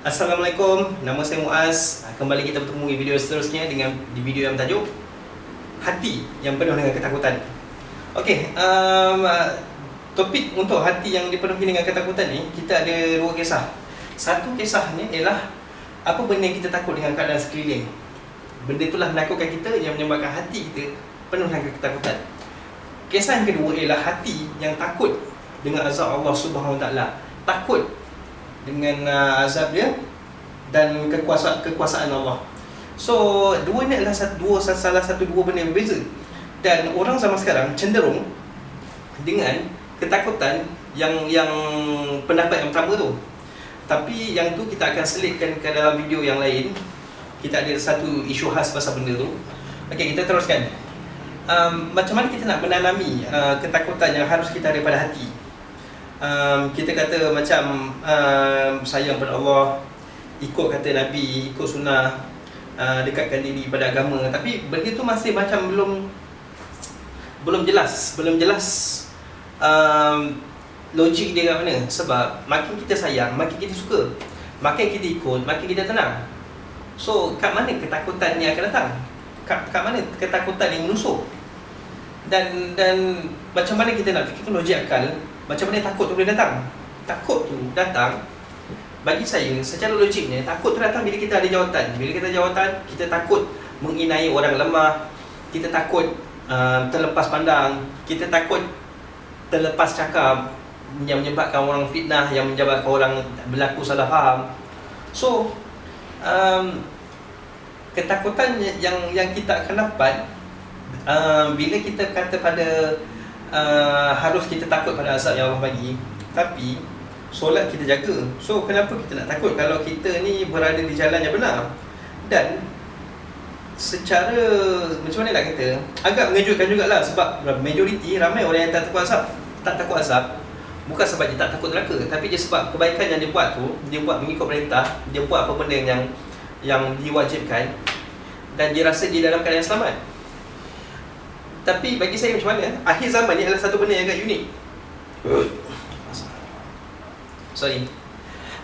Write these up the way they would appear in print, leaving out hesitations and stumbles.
Assalamualaikum, nama saya Muaz. Kembali kita bertemu di video seterusnya dengan di video yang bertajuk Hati yang penuh dengan ketakutan. Okey, topik untuk hati yang dipenuhi dengan ketakutan ni, kita ada dua kisah. Satu kisahnya ialah apa benda yang kita takut dengan keadaan sekeliling. Benda itulah menakutkan kita yang menyebabkan hati kita penuh dengan ketakutan. Kisah yang kedua ialah hati yang takut dengan azab Allah Subhanahu Wa Taala. Takut dengan azab dia dan kekuasaan Allah. So, dua ni adalah salah satu dua benda yang berbeza. Dan orang zaman sekarang cenderung dengan ketakutan yang pendapat yang pertama tu. Tapi yang tu kita akan selitkan ke dalam video yang lain. Kita ada satu isu khas pasal benda tu. Okey, kita teruskan. Macam mana kita nak menanami ketakutan yang harus kita ada pada hati? Kita kata macam sayang pada Allah, ikut kata Nabi, ikut sunnah, dekatkan diri pada agama. Tapi benda tu masih macam belum jelas logik dia kat mana. Sebab makin kita sayang, makin kita suka, makin kita ikut, makin kita tenang. So, kat mana ketakutan ni akan datang? Kat mana ketakutan yang menusuk? Dan macam mana kita nak fikirkan logik akal, macam mana takut tu boleh datang? Takut tu datang, bagi saya, secara logiknya, takut tu datang bila kita ada jawatan. Bila kita ada jawatan, kita takut menginai orang lemah, kita takut terlepas pandang, kita takut terlepas cakap yang menyebabkan orang fitnah, yang menyebabkan orang berlaku salah faham. So, ketakutan yang kita akan dapat bila kita kata pada harus kita takut pada azab yang Allah bagi, tapi solat kita jaga. So kenapa kita nak takut kalau kita ni berada di jalan yang benar? Dan secara macam mana nak kata, agak mengejutkan jugalah. Sebab majoriti ramai orang yang tak takut azab bukan sebab dia tak takut neraka, tapi dia sebab kebaikan yang dia buat tu, dia buat mengikut perintah, dia buat apa benda yang diwajibkan, dan dia rasa dia dalam keadaan selamat. Tapi bagi saya macam mana, akhir zaman ni adalah satu benda yang agak unik.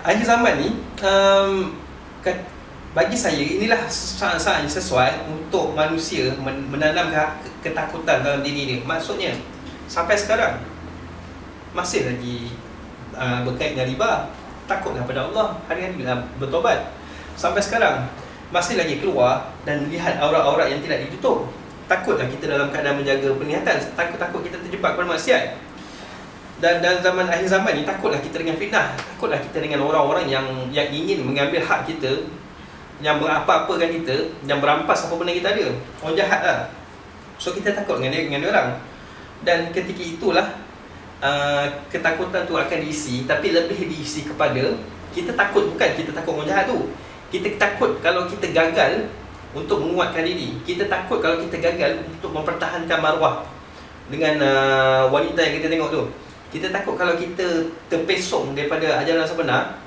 Akhir zaman ni bagi saya inilah saat sesuai untuk manusia menanam ketakutan dalam diri dia. Maksudnya sampai sekarang masih lagi berkait dengan riba, takutlah pada Allah, hari-hari bertobat. Sampai sekarang masih lagi keluar dan melihat aurat-aurat yang tidak ditutup. Takutlah kita dalam keadaan menjaga penglihatan, takut kita terjebak pada maksiat. Dan dalam zaman akhir zaman ni, takutlah kita dengan fitnah, takutlah kita dengan orang-orang yang ingin mengambil hak kita, yang berapa-apakan kita, yang berampas apa benda kita ada. Orang jahat lah. So kita takut dengan dia orang. Dan ketika itulah ketakutan tu akan diisi, tapi lebih diisi kepada kita takut, bukan kita takut orang jahat tu. Kita takut kalau kita gagal untuk menguatkan diri. Kita takut kalau kita gagal untuk mempertahankan maruah dengan wanita yang kita tengok tu. Kita takut kalau kita terpesong daripada ajaran sebenar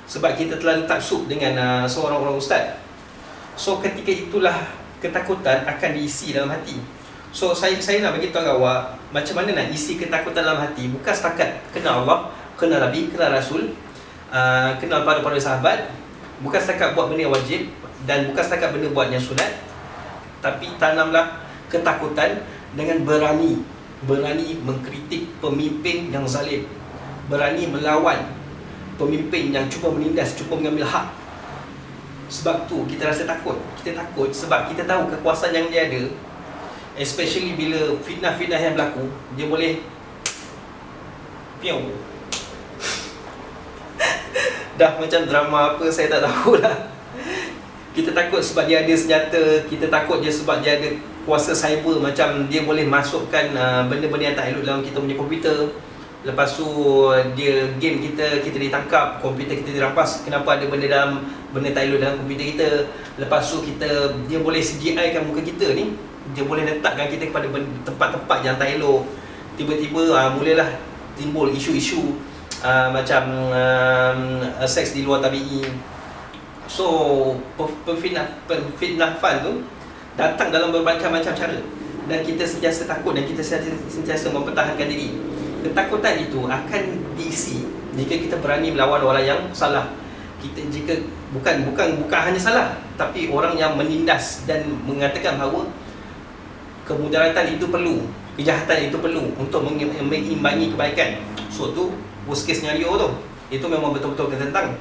sebab kita terlalu taksub dengan seorang orang ustaz. So ketika itulah ketakutan akan diisi dalam hati. So saya nak bagi tahu awak macam mana nak isi ketakutan dalam hati. Bukan setakat kenal Allah, kenal Nabi, kenal Rasul, kenal para sahabat. Bukan setakat buat benda yang wajib, dan bukan setakat benda buat yang sunat, tapi tanamlah ketakutan dengan berani mengkritik pemimpin yang zalim, berani melawan pemimpin yang cuba menindas, cuba mengambil hak. Sebab tu kita rasa takut. Kita takut sebab kita tahu kekuasaan yang dia ada, especially bila fitnah-fitnah yang berlaku, dia boleh piau. Dah macam drama apa saya tak tahulah. Kita takut sebab dia ada senjata, kita takut dia sebab dia ada kuasa cyber, macam dia boleh masukkan benda-benda yang tak elok dalam kita punya komputer. Lepas tu dia game kita ditangkap, komputer kita dirampas. Kenapa ada benda tak elok dalam komputer kita? Lepas tu dia boleh CGI kan muka kita ni, dia boleh letakkan kita kepada tempat-tempat yang tak elok. Tiba-tiba mulalah timbul isu-isu macam seks di luar tabi'i. So, fitnah fun tu datang dalam berbagai macam cara, dan kita sentiasa takut dan kita sentiasa mempertahankan diri. Ketakutan itu akan diisi jika kita berani melawan orang yang salah. kita jika bukan hanya salah, tapi orang yang menindas dan mengatakan bahawa kemudaratan itu perlu, kejahatan itu perlu untuk mengimbangi kebaikan. So tu worst case scenario tu, itu memang betul-betul tertentang.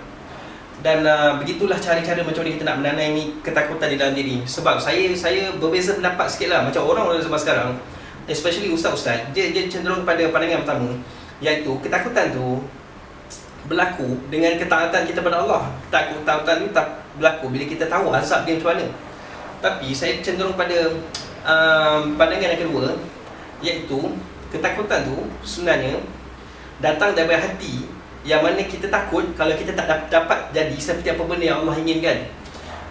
Dan begitulah cara-cara macam mana kita nak menanami ketakutan di dalam diri. Sebab saya berbeza pendapat sikit lah. Macam orang zaman sekarang, especially ustaz-ustaz, dia cenderung pada pandangan pertama, iaitu ketakutan tu berlaku dengan ketaatan kita pada Allah. Ketakutan itu tak berlaku bila kita tahu azab dia macam mana. Tapi saya cenderung pada pandangan yang kedua, iaitu ketakutan tu sebenarnya datang daripada hati, yang mana kita takut kalau kita tak dapat jadi seperti apa benda yang Allah inginkan.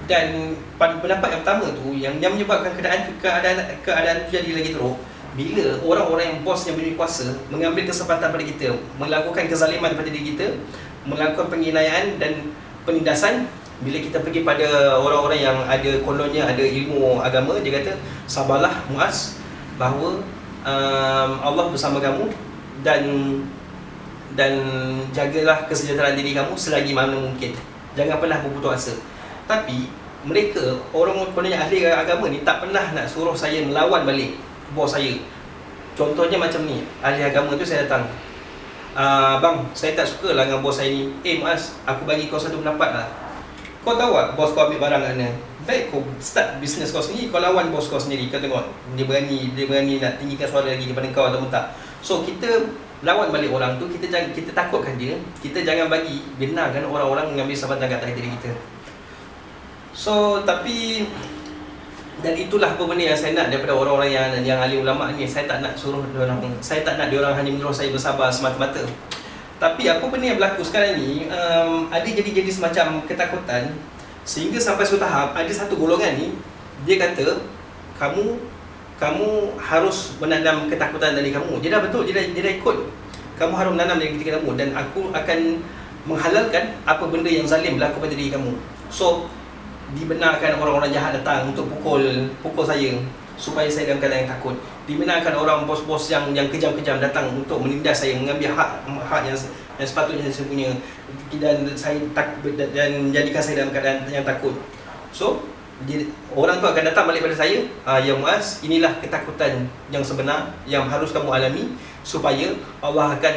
Dan pendapat yang pertama tu yang menyebabkan keadaan tu jadi lagi teruk, bila orang-orang yang bos yang berkuasa mengambil kesempatan pada kita, melakukan kezaliman pada diri kita, melakukan penghinayaan dan penindasan. Bila kita pergi pada orang-orang yang ada kononnya ada ilmu agama, dia kata, sabarlah Muaz, bahawa Allah bersama kamu, dan jagalah kesejahteraan diri kamu selagi mana mungkin. Jangan pernah berputus asa. Tapi mereka, orang kononnya ahli agama ni, tak pernah nak suruh saya melawan balik bos saya. Contohnya macam ni, ahli agama tu saya datang, bang, saya tak suka lah dengan bos saya ni. Muaz, aku bagi kau satu pendapat lah. Kau tahu tak bos kau ambil barang kat mana? Baik kau start bisnes kau sendiri, kau lawan bos kau sendiri. Kau tengok, dia berani nak tinggikan suara lagi daripada kau atau tak. So kita lawan balik orang tu, kita takutkan dia. Kita jangan bagi benarkan orang-orang mengambil sabatan kat atas diri kita. So tapi, dan itulah apa benda yang saya nak daripada orang-orang yang ahli ulama ni. Saya tak nak suruh diorang, saya tak nak diorang hanya menyuruh saya bersabar semata-mata. Tapi apa benda yang berlaku sekarang ni, ada jadi semacam ketakutan, sehingga sampai suatu tahap ada satu golongan ni, dia kata kamu harus menanam ketakutan dari kamu. Dia dah betul, dia dah ikut. Kamu harus menanam dari diri kamu, dan aku akan menghalalkan apa benda yang zalim berlaku pada diri kamu. So dibenarkan orang-orang jahat datang untuk pukul saya, supaya saya dalam keadaan yang takut. Dibenarkan orang bos-bos yang kejam-kejam datang untuk menindas saya, mengambil hak yang sepatutnya saya punya, dan jadikan saya dalam keadaan yang takut. So orang tu akan datang balik pada saya, ya Muaz, inilah ketakutan yang sebenar yang harus kamu alami, supaya Allah akan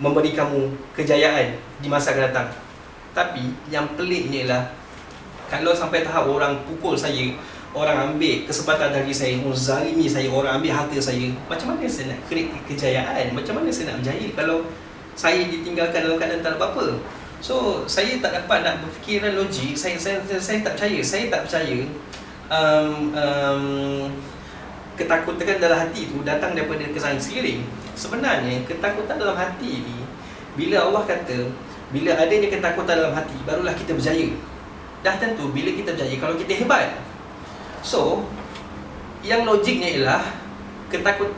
memberi kamu kejayaan di masa akan datang. Tapi yang peliknya ialah, kalau sampai tahap orang pukul saya, orang ambil kesempatan dari saya, orang zalimi saya, orang ambil harta saya, macam mana saya nak create kejayaan? Macam mana saya nak berjaya kalau saya ditinggalkan dalam keadaan tak ada apa-apa? So saya tak dapat nak berfikiran logik. Saya tak percaya. Saya tak percaya ketakutan dalam hati itu datang daripada kesan sekeliling. Sebenarnya ketakutan dalam hati ni, bila Allah kata, bila adanya ketakutan dalam hati, barulah kita berjaya. Dah tentu bila kita berjaya kalau kita hebat. So yang logiknya ialah,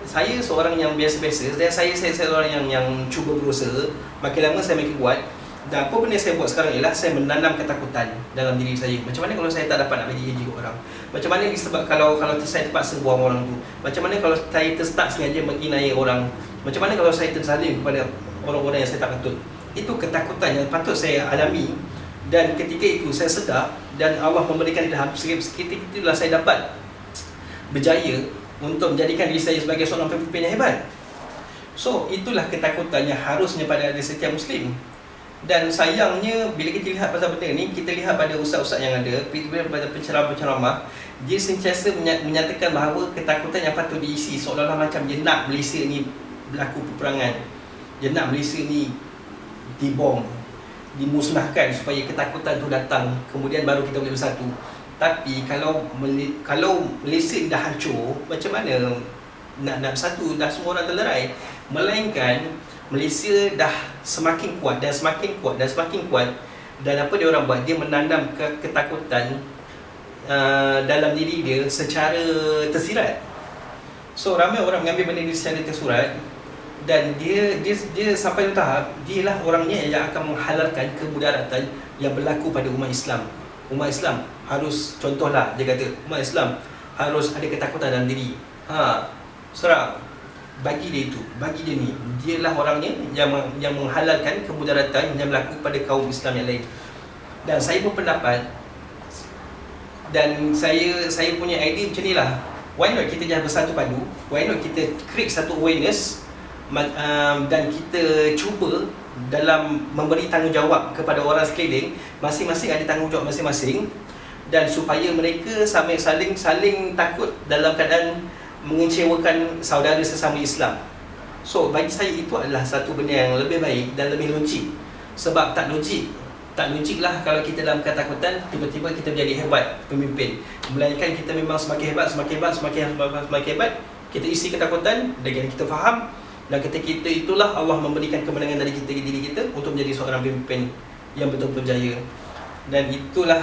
saya seorang yang biasa-biasa, dan saya seorang yang cuba berusaha. Makin lama saya makin kuat. Dan apa benda saya buat sekarang ialah saya menanam ketakutan dalam diri saya. Macam mana kalau saya tak dapat nak bagi gaji ke orang? Macam mana disebab kalau saya terpaksa buang orang tu? Macam mana kalau saya tak sengaja menginai orang? Macam mana kalau saya terzalim kepada orang-orang yang saya tak patut? Itu ketakutan yang patut saya alami. Dan ketika itu saya sedar, dan Allah memberikan ilham, seketika itulah saya dapat berjaya untuk menjadikan diri saya sebagai seorang pemimpin yang hebat. So itulah ketakutan yang harusnya pada setiap Muslim. Dan sayangnya bila kita lihat pasal benda ni, kita lihat pada ustaz-ustaz yang ada, pada penceramah-penceramah, dia sentiasa menyatakan bahawa ketakutan yang patut diisi, seolah-olah macam dia nak Malaysia ni berlaku peperangan, dia nak Malaysia ni dibom, dimusnahkan, supaya ketakutan tu datang, kemudian baru kita boleh bersatu. Tapi kalau Malaysia dah hancur, macam mana nak bersatu? Dah semua orang terlerai. Melainkan Malaysia dah semakin kuat dan semakin kuat dan semakin kuat. Dan apa dia orang buat? Dia menanam ketakutan dalam diri dia secara tersirat. So ramai orang mengambil benda ni secara tersurat, dan dia sampai ke tahap dialah orangnya yang akan menghalalkan kemudaratan yang berlaku pada umat Islam. Umat Islam harus, contohlah dia kata, umat Islam harus ada ketakutan dalam diri. Serang bagi dia itu, bagi dia ni, dialah orangnya yang menghalalkan kemudaratan yang berlaku pada kaum Islam yang lain. Dan saya berpendapat, dan saya punya idea macam ni lah, why not kita jangan bersatu padu, why not kita create satu awareness, dan kita cuba dalam memberi tanggungjawab kepada orang sekeliling, masing-masing ada tanggungjawab masing-masing, dan supaya mereka saling takut dalam keadaan mengecewakan saudara sesama Islam. So bagi saya itu adalah satu benda yang lebih baik dan lebih logik. Sebab tak logik lah kalau kita dalam ketakutan tiba-tiba kita menjadi hebat pemimpin. Melainkan kita memang semakin hebat, kita isi ketakutan dengan kita faham, dan ketika kita itulah Allah memberikan kemenangan dari diri kita untuk menjadi seorang pemimpin yang betul-betul berjaya. Dan itulah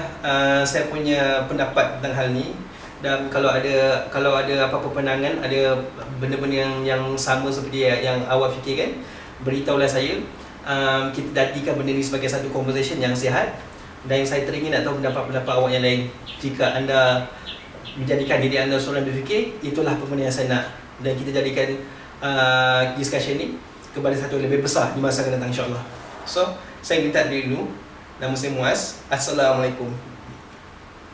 saya punya pendapat tentang hal ni. Dan kalau ada apa-apa pandangan, ada benda-benda yang sama seperti yang awak fikirkan, beritahulah saya. Kita jadikan benda ni sebagai satu conversation yang sihat. Dan saya teringin nak tahu pendapat-pendapat awak yang lain. Jika anda menjadikan diri anda seorang berfikir, itulah benda yang saya nak. Dan kita jadikan discussion ni kepada satu yang lebih besar di masa akan datang, insyaAllah. So, saya minta diri dulu. Nama saya Muaz. Assalamualaikum.